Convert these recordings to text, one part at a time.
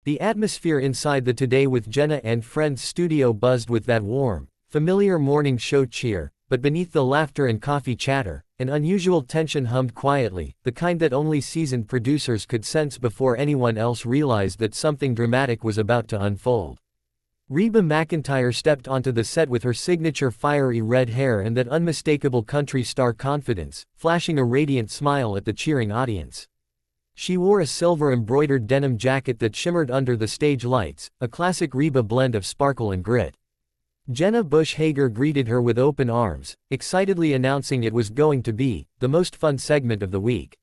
The atmosphere inside the Today with Jenna and Friends studio buzzed with that warm, familiar morning show cheer, but beneath the laughter and coffee chatter, an unusual tension hummed quietly, the kind that only seasoned producers could sense before anyone else realized that something dramatic was about to unfold. Reba McEntire stepped onto the set with her signature fiery red hair and that unmistakable country star confidence, flashing a radiant smile at the cheering audience. She wore a silver-embroidered denim jacket that shimmered under the stage lights, a classic Reba blend of sparkle and grit. Jenna Bush Hager greeted her with open arms, excitedly announcing it was going to be the most fun segment of the week.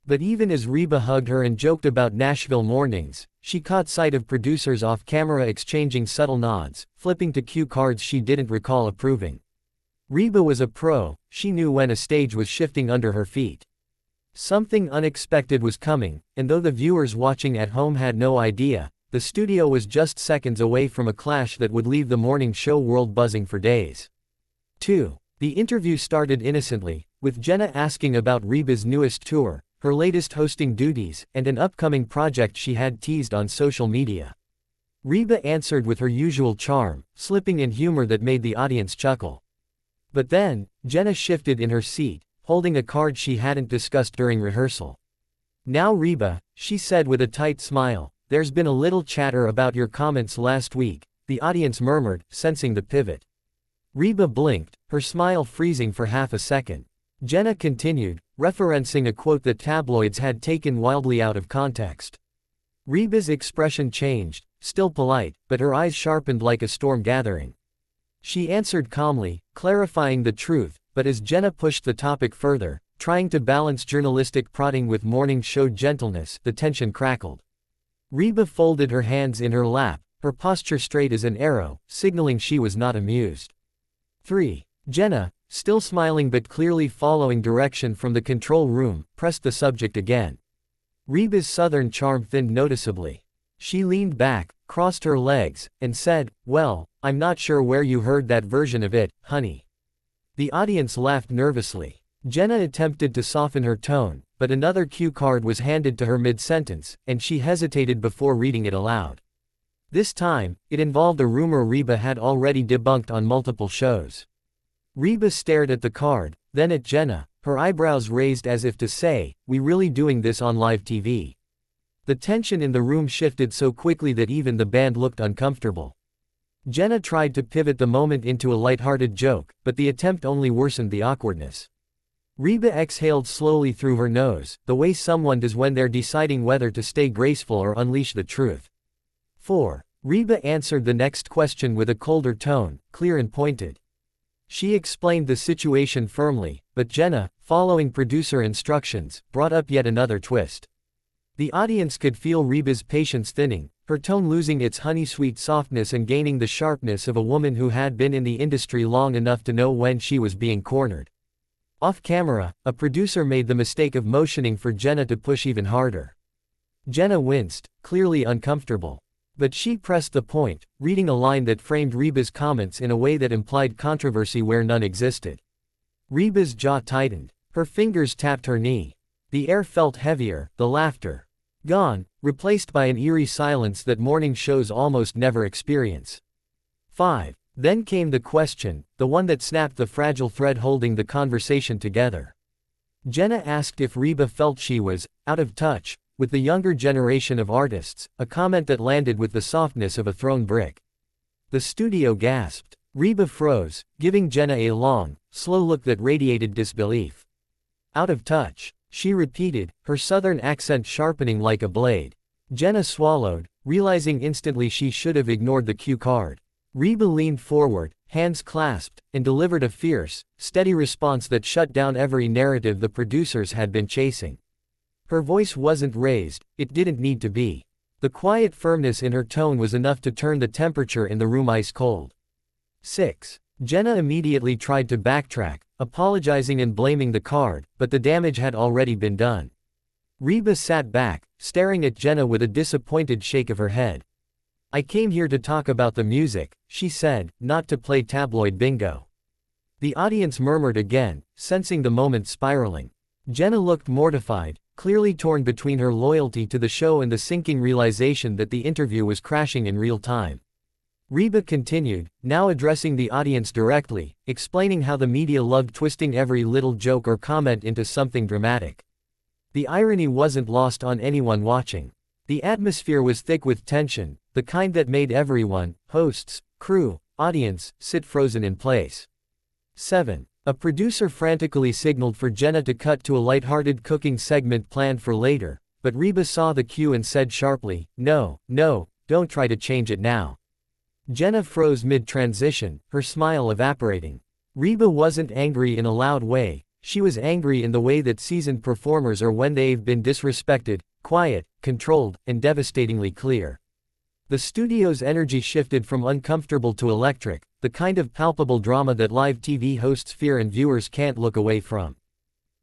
But even as Reba hugged her and joked about Nashville mornings, she caught sight of producers off camera exchanging subtle nods, flipping to cue cards she didn't recall approving. Reba was a pro, she knew when a stage was shifting under her feet. Something unexpected was coming, and though the viewers watching at home had no idea, the studio was just seconds away from a clash that would leave the morning show world buzzing for days. 2. The interview started innocently, with Jenna asking about Reba's newest tour, her latest hosting duties, and an upcoming project she had teased on social media. Reba answered with her usual charm, slipping in humor that made the audience chuckle. But then, Jenna shifted in her seat, holding a card she hadn't discussed during rehearsal. "Now Reba," she said with a tight smile, "there's been a little chatter about your comments last week," the audience murmured, sensing the pivot. Reba blinked, her smile freezing for half a second. Jenna continued, referencing a quote that tabloids had taken wildly out of context. Reba's expression changed, still polite, but her eyes sharpened like a storm gathering. She answered calmly, clarifying the truth, but as Jenna pushed the topic further, trying to balance journalistic prodding with morning show gentleness, the tension crackled. Reba folded her hands in her lap, her posture straight as an arrow, signaling she was not amused. 3. Jenna, still smiling but clearly following direction from the control room, pressed the subject again. Reba's southern charm thinned noticeably. She leaned back, crossed her legs, and said, "Well, I'm not sure where you heard that version of it, honey." The audience laughed nervously. Jenna attempted to soften her tone, but another cue card was handed to her mid-sentence, and she hesitated before reading it aloud. This time, it involved a rumor Reba had already debunked on multiple shows. Reba stared at the card, then at Jenna, her eyebrows raised as if to say, "We really doing this on live TV?" The tension in the room shifted so quickly that even the band looked uncomfortable. Jenna tried to pivot the moment into a lighthearted joke, but the attempt only worsened the awkwardness. Reba exhaled slowly through her nose, the way someone does when they're deciding whether to stay graceful or unleash the truth. 4. Reba answered the next question with a colder tone, clear and pointed. She explained the situation firmly, but Jenna, following producer instructions, brought up yet another twist. The audience could feel Reba's patience thinning, her tone losing its honey-sweet softness and gaining the sharpness of a woman who had been in the industry long enough to know when she was being cornered. Off camera, a producer made the mistake of motioning for Jenna to push even harder. Jenna winced, clearly uncomfortable. But she pressed the point, reading a line that framed Reba's comments in a way that implied controversy where none existed. Reba's jaw tightened. Her fingers tapped her knee. The air felt heavier, the laughter gone, replaced by an eerie silence that morning shows almost never experience. 5. Then came the question, the one that snapped the fragile thread holding the conversation together. Jenna asked if Reba felt she was out of touch with the younger generation of artists, a comment that landed with the softness of a thrown brick. The studio gasped. Reba froze, giving Jenna a long, slow look that radiated disbelief. "Out of touch," she repeated, her southern accent sharpening like a blade. Jenna swallowed, realizing instantly she should have ignored the cue card. Reba leaned forward, hands clasped, and delivered a fierce, steady response that shut down every narrative the producers had been chasing. Her voice wasn't raised, it didn't need to be. The quiet firmness in her tone was enough to turn the temperature in the room ice cold. 6. Jenna immediately tried to backtrack, apologizing and blaming the card, but the damage had already been done. Reba sat back, staring at Jenna with a disappointed shake of her head. "I came here to talk about the music," she said, "not to play tabloid bingo." The audience murmured again, sensing the moment spiraling. Jenna looked mortified, clearly torn between her loyalty to the show and the sinking realization that the interview was crashing in real time. Reba continued, now addressing the audience directly, explaining how the media loved twisting every little joke or comment into something dramatic. The irony wasn't lost on anyone watching. The atmosphere was thick with tension, the kind that made everyone, hosts, crew, audience, sit frozen in place. 7. A producer frantically signaled for Jenna to cut to a lighthearted cooking segment planned for later, but Reba saw the cue and said sharply, "No, don't try to change it now." Jenna froze mid-transition, her smile evaporating. Reba wasn't angry in a loud way, she was angry in the way that seasoned performers are when they've been disrespected, quiet, controlled, and devastatingly clear. The studio's energy shifted from uncomfortable to electric, the kind of palpable drama that live TV hosts fear and viewers can't look away from.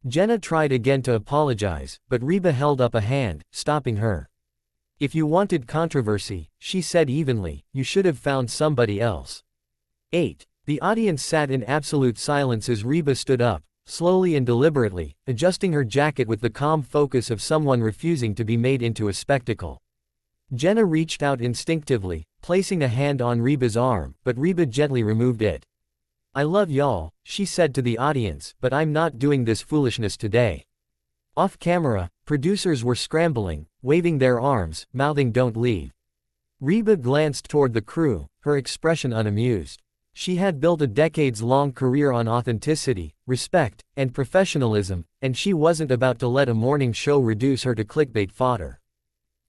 Jenna tried again to apologize, but Reba held up a hand, stopping her. "If you wanted controversy," she said evenly, "you should have found somebody else." 8. The audience sat in absolute silence as Reba stood up, slowly and deliberately, adjusting her jacket with the calm focus of someone refusing to be made into a spectacle. Jenna reached out instinctively, placing a hand on Reba's arm, but Reba gently removed it. "I love y'all," she said to the audience, "but I'm not doing this foolishness today." Off camera, producers were scrambling, waving their arms, mouthing "Don't leave." Reba glanced toward the crew, her expression unamused. She had built a decades-long career on authenticity, respect, and professionalism, and she wasn't about to let a morning show reduce her to clickbait fodder.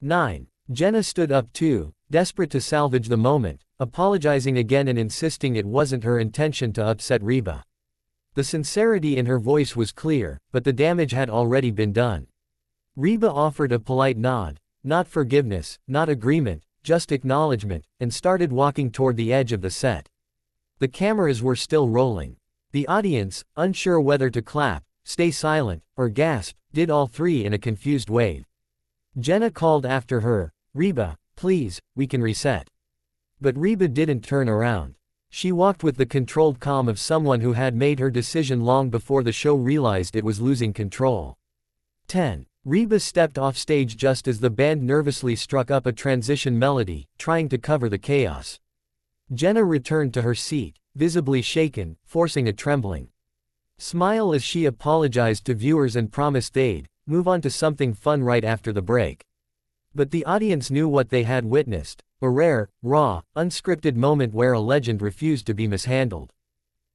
9. Jenna stood up too, desperate to salvage the moment, apologizing again and insisting it wasn't her intention to upset Reba. The sincerity in her voice was clear, but the damage had already been done. Reba offered a polite nod, not forgiveness, not agreement, just acknowledgement, and started walking toward the edge of the set. The cameras were still rolling. The audience, unsure whether to clap, stay silent, or gasp, did all three in a confused wave. Jenna called after her, "Reba, please, we can reset." But Reba didn't turn around. She walked with the controlled calm of someone who had made her decision long before the show realized it was losing control. 10. Reba stepped off stage just as the band nervously struck up a transition melody, trying to cover the chaos. Jenna returned to her seat, visibly shaken, forcing a trembling smile as she apologized to viewers and promised they'd move on to something fun right after the break. But the audience knew what they had witnessed, a rare, raw, unscripted moment where a legend refused to be mishandled.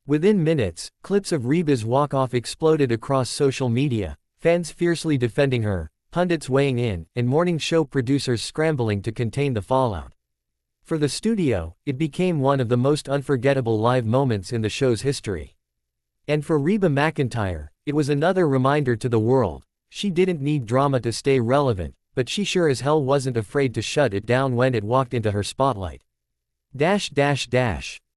Within minutes, clips of Reba's walk-off exploded across social media, fans fiercely defending her, pundits weighing in, and morning show producers scrambling to contain the fallout. For the studio, it became one of the most unforgettable live moments in the show's history. And for Reba McEntire, it was another reminder to the world, she didn't need drama to stay relevant, but she sure as hell wasn't afraid to shut it down when it walked into her spotlight.